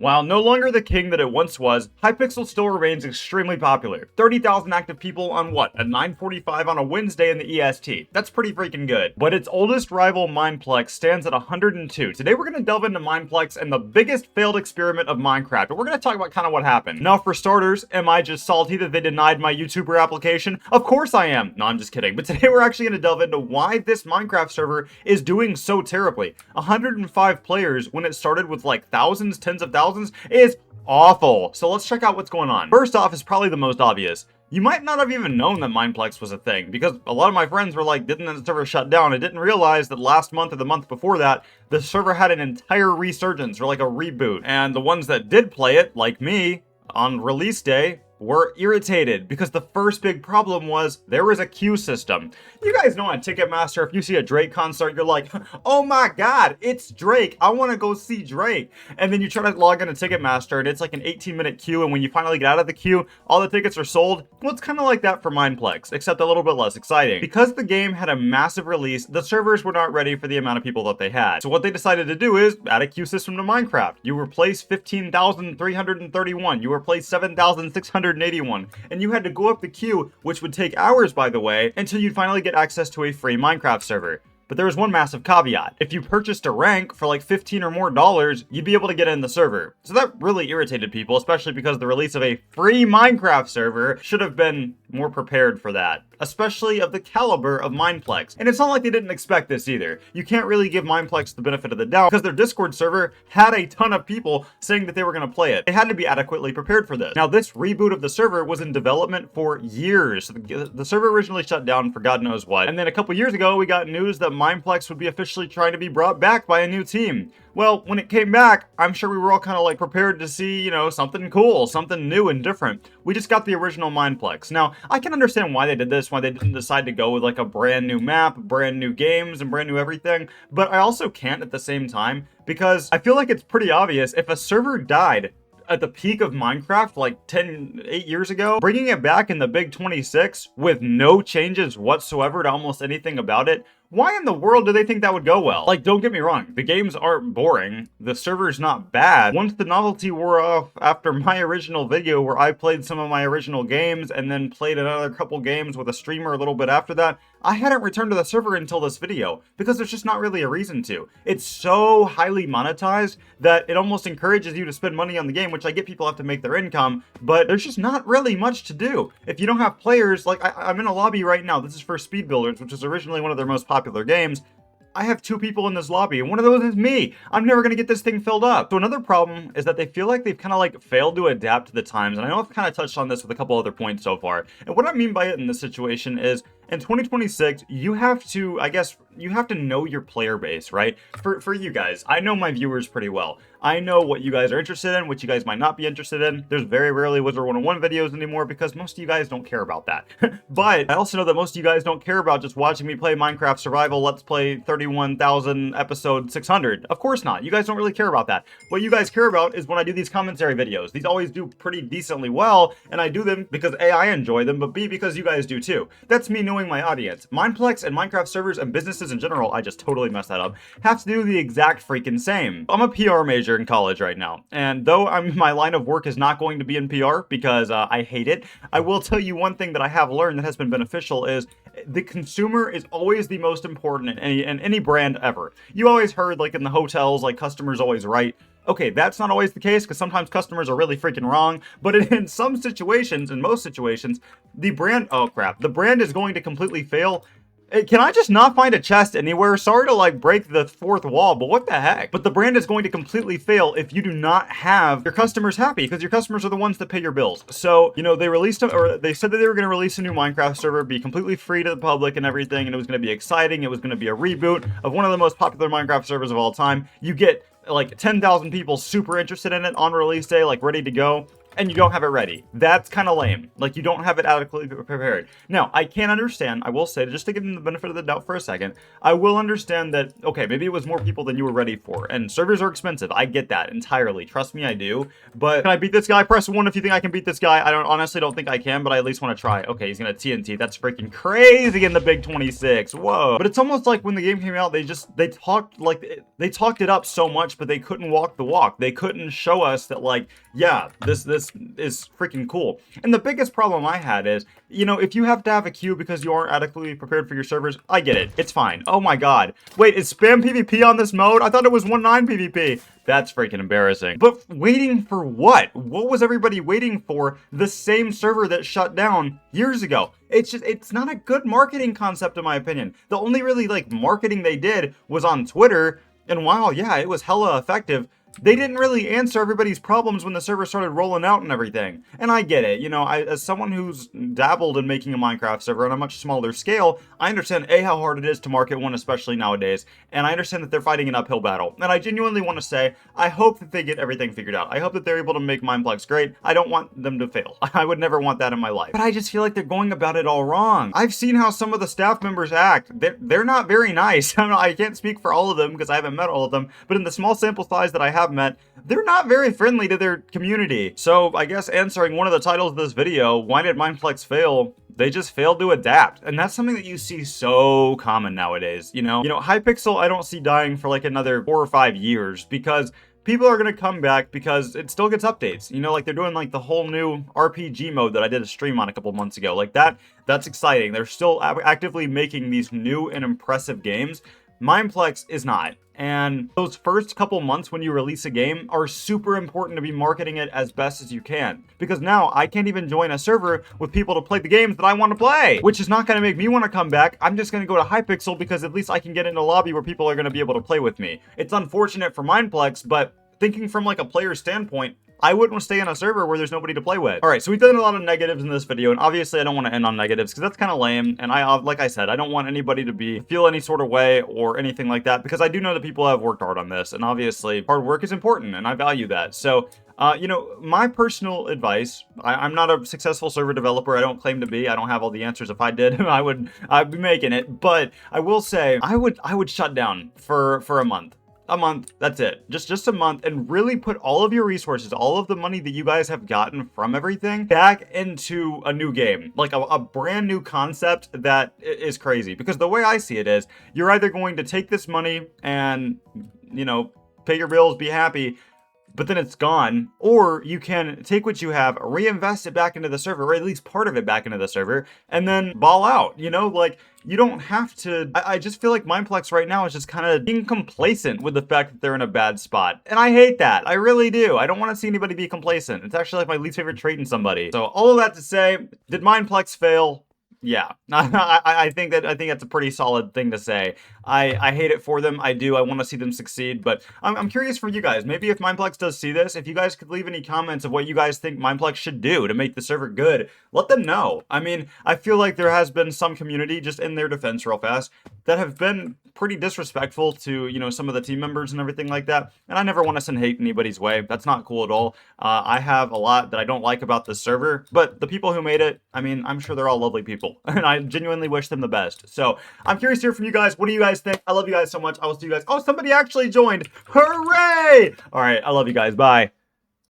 While no longer the king that it once was, Hypixel still remains extremely popular. 30,000 active people on what? At 9:45 on a Wednesday in the EST. That's pretty freaking good. But its oldest rival, Mineplex, stands at 102. Today we're going to delve into Mineplex and the biggest failed experiment of Minecraft. But we're going to talk about kind of what happened. Now, for starters, am I just salty that they denied my YouTuber application? Of course I am. No, I'm just kidding. But today we're actually going to delve into why this Minecraft server is doing so terribly. 105 players when it started with like thousands, tens of thousands, is awful. So let's check out what's going on. First off is probably the most obvious. You might not have even known that Mineplex was a thing, because a lot of my friends were like, didn't the server shut down? I didn't realize that last month or the month before that, the server had an entire resurgence, or like a reboot. And the ones that did play it, like me, on release day, were irritated because the first big problem was there was a queue system. You guys know on Ticketmaster, if you see a Drake concert, you're like, oh my god, it's Drake. I want to go see Drake. And then you try to log into Ticketmaster and it's like an 18-minute queue, and when you finally get out of the queue, all the tickets are sold. Well, it's kind of like that for Mineplex, except a little bit less exciting. Because the game had a massive release, the servers were not ready for the amount of people that they had. So what they decided to do is add a queue system to Minecraft. You replace 15,331. You replace 7,681, and you had to go up the queue, which would take hours, by the way, until you'd finally get access to a free Minecraft server. But there was one massive caveat. If you purchased a rank for like $15 or more, you'd be able to get in the server. So that really irritated people, especially because the release of a free Minecraft server should have been more prepared for that, especially of the caliber of Mineplex. And it's not like they didn't expect this either. You can't really give Mineplex the benefit of the doubt because their Discord server had a ton of people saying that they were going to play it. They had to be adequately prepared for this. Now, this reboot of the server was in development for years. The server originally shut down for God knows what. And then a couple years ago, we got news that Mineplex would be officially trying to be brought back by a new team. Well, when it came back, I'm sure we were all kind of like prepared to see, you know, something cool, something new and different. We just got the original Mineplex. Now, I can understand why they did this, why they didn't decide to go with like a brand new map, brand new games, and brand new everything. But I also can't at the same time, because I feel like it's pretty obvious if a server died at the peak of Minecraft like 8 years ago, bringing it back in the big 26 with no changes whatsoever to almost anything about it, why in the world do they think that would go well? Like, don't get me wrong, the games aren't boring, the server's not bad. Once the novelty wore off after my original video where I played some of my original games and then played another couple games with a streamer a little bit after that, I hadn't returned to the server until this video, because there's just not really a reason to. It's so highly monetized that it almost encourages you to spend money on the game, which I get people have to make their income, but there's just not really much to do. If you don't have players, like I'm in a lobby right now, this is for Speed Builders, which is originally one of their most popular games. I have 2 people in this lobby, and one of those is me. I'm never going to get this thing filled up. So another problem is that they feel like they've kind of like failed to adapt to the times, and I know I've kind of touched on this with a couple other points so far. And what I mean by it in this situation is, in 2026, you have to, I guess, you have to know your player base, right? For you guys, I know my viewers pretty well. I know what you guys are interested in, what you guys might not be interested in. There's very rarely Wizard 101 videos anymore because most of you guys don't care about that. But I also know that most of you guys don't care about just watching me play Minecraft Survival Let's Play 31,000 episode 600. Of course not. You guys don't really care about that. What you guys care about is when I do these commentary videos. These always do pretty decently well, and I do them because A, I enjoy them, but B, because you guys do too. That's me knowing my audience. Mineplex and Minecraft servers and businesses in general, I just totally messed that up, have to do the exact freaking same. I'm a PR major in college right now, and though my line of work is not going to be in PR because I hate it, I will tell you one thing that I have learned that has been beneficial is the consumer is always the most important in any brand ever. You always heard, like in the hotels, like customers always right. Okay, that's not always the case because sometimes customers are really freaking wrong, but in some situations, in most situations, the brand is going to completely fail. Can I just not find a chest anywhere? Sorry to like break the fourth wall, but what the heck? But the brand is going to completely fail if you do not have your customers happy, because your customers are the ones that pay your bills. So, you know, they said that they were going to release a new Minecraft server, be completely free to the public and everything, and it was going to be exciting. It was going to be a reboot of one of the most popular Minecraft servers of all time. You get like 10,000 people super interested in it on release day, like ready to go. and you don't have it ready. That's kind of lame. Like, you don't have it adequately prepared. Now, I can understand, I will say, just to give them the benefit of the doubt for a second, I will understand that, okay, maybe it was more people than you were ready for, and servers are expensive. I get that entirely. Trust me, I do. But can I beat this guy? Press 1 if you think I can beat this guy. I honestly don't think I can, but I at least want to try. Okay, he's gonna TNT. That's freaking crazy in the big 26. Whoa. But it's almost like when the game came out, they talked it up so much, but they couldn't walk the walk. They couldn't show us that, like, yeah, this is freaking cool. And the biggest problem I had is, you know, if you have to have a queue because you aren't adequately prepared for your servers, I get it. It's fine. Oh my god. Wait, is spam PvP on this mode? I thought it was 1.9 PvP. That's freaking embarrassing. But waiting for what? What was everybody waiting for? The same server that shut down years ago. It's not a good marketing concept in my opinion. The only really, like, marketing they did was on Twitter, and wow, yeah, it was hella effective. They didn't really answer everybody's problems when the server started rolling out and everything. And I get it, you know, as someone who's dabbled in making a Minecraft server on a much smaller scale, I understand A, how hard it is to market one, especially nowadays, and I understand that they're fighting an uphill battle. And I genuinely want to say, I hope that they get everything figured out. I hope that they're able to make Mineplex great. I don't want them to fail. I would never want that in my life. But I just feel like they're going about it all wrong. I've seen how some of the staff members act. They're not very nice. I can't speak for all of them because I haven't met all of them, but in the small sample size that I have met, they're not very friendly to their community. So I guess answering one of the titles of this video, why did Mineplex fail? They just failed to adapt. And that's something that you see so common nowadays, you know? Hypixel, I don't see dying for like another 4 or 5 years because people are going to come back because it still gets updates. You know, like they're doing like the whole new RPG mode that I did a stream on a couple months ago. Like that's exciting. They're still actively making these new and impressive games. Mineplex is not. And those first couple months when you release a game are super important to be marketing it as best as you can. Because now I can't even join a server with people to play the games that I want to play, which is not going to make me want to come back. I'm just going to go to Hypixel because at least I can get in a lobby where people are going to be able to play with me. It's unfortunate for Mineplex, but thinking from like a player standpoint, I wouldn't want to stay on a server where there's nobody to play with. All right, so we've done a lot of negatives in this video, and obviously I don't want to end on negatives because that's kind of lame. And like I said, I don't want anybody to feel any sort of way or anything like that because I do know that people have worked hard on this, and obviously hard work is important, and I value that. So, you know, my personal advice, I'm not a successful server developer. I don't claim to be. I don't have all the answers. If I did, I'd be making it. But I will say, I would shut down for a month. A month, that's it. Just a month, and really put all of your resources, all of the money that you guys have gotten from everything back into a new game, like a brand new concept that is crazy. Because the way I see it is, you're either going to take this money and, you know, pay your bills, be happy, but then it's gone, or you can take what you have, reinvest it back into the server, or at least part of it back into the server, and then ball out, you know? Like, you don't have to. I just feel like Mineplex right now is just kind of being complacent with the fact that they're in a bad spot. And I hate that. I really do. I don't want to see anybody be complacent. It's actually like my least favorite trait in somebody. So all of that to say, did Mineplex fail? Yeah, I think that's a pretty solid thing to say. I hate it for them. I do. I want to see them succeed, but I'm curious for you guys. Maybe if Mineplex does see this, if you guys could leave any comments of what you guys think Mineplex should do to make the server good, let them know. I mean, I feel like there has been some community, just in their defense real fast, that have been pretty disrespectful to, you know, some of the team members and everything like that. And I never want to send hate anybody's way. That's not cool at all. I have a lot that I don't like about this server, but the people who made it, I mean, I'm sure they're all lovely people. And I genuinely wish them the best. So I'm curious to hear from you guys. What do you guys think? I love you guys so much. I will see you guys. Oh, somebody actually joined. Hooray! All right. I love you guys. Bye.